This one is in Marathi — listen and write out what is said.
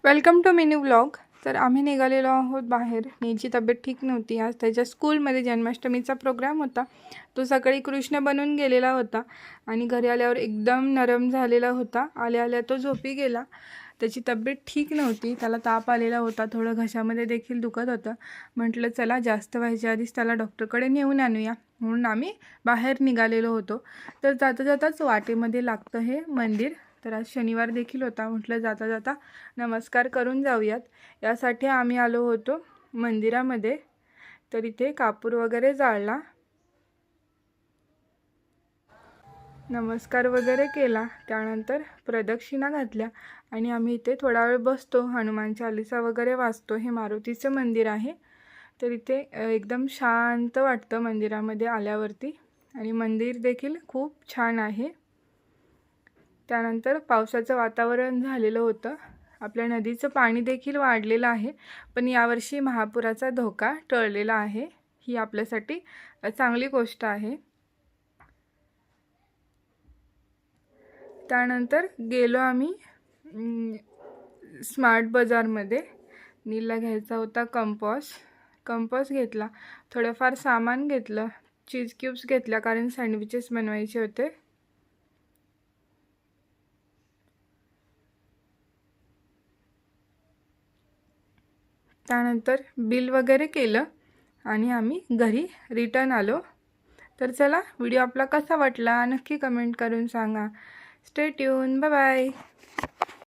Welcome to mini vlog. तर आम्ही निघालेलो आहोत बाहेर. नीची तब्येत ठीक नव्हती. आज त्याच्या स्कूलमध्ये जन्माष्टमीचा प्रोग्राम होता. तो सकाळी कृष्ण बनून गेलेला होता आणि घरी आल्यावर एकदम नरम झालेला होता. आल्या आल्या तो झोपी गेला. त्याची तब्येत ठीक नव्हती. त्याला ताप आलेला होता. थोडं घशामध्ये देखील दुखत होतं. म्हटलं चला जास्त व्हायच्या आधीच त्याला डॉक्टरकडे नेऊन आणूया म्हणून आम्ही बाहेर निघालेलो होतो. तर जाता जाताच वाटेमध्ये लागतं हे मंदिर. तर आज शनिवार देखील होता. म्हटलं जाता जाता नमस्कार करून जाऊयात. यासाठी आम्ही आलो होतो मंदिरामध्ये. तर इथे कापूर वगैरे जाळला, नमस्कार वगैरे केला, त्यानंतर प्रदक्षिणा घातल्या आणि आम्ही इथे थोडा वेळ बसतो. हनुमान चालीसा वगैरे वाचतो. हे मारुतीचं मंदिर आहे. तर इथे एकदम शांत वाटतं मंदिरामध्ये आल्यावरती आणि मंदिर देखील खूप छान आहे. त्यानंतर पावसाचं वातावरण झालेलं होतं. आपल्या नदीचं पाणी देखील वाढलेलं आहे, पण यावर्षी महापुराचा धोका टळलेला आहे. ही आपल्यासाठी चांगली गोष्ट आहे. त्यानंतर गेलो आम्ही स्मार्ट बाजारमध्ये. नीलला घ्यायचा होता कंपॉस घेतला. थोडंफार सामान घेतलं. चीज क्यूब्स घेतल्या कारण सँडविचेस बनवायचे होते. त्यानंतर बिल वगैरे केलं आणि आम्ही घरी रिटर्न आलो. तर चला, व्हिडिओ आपला कसा वाटला नक्की कमेंट करून सांगा. Stay tune. Bye bye.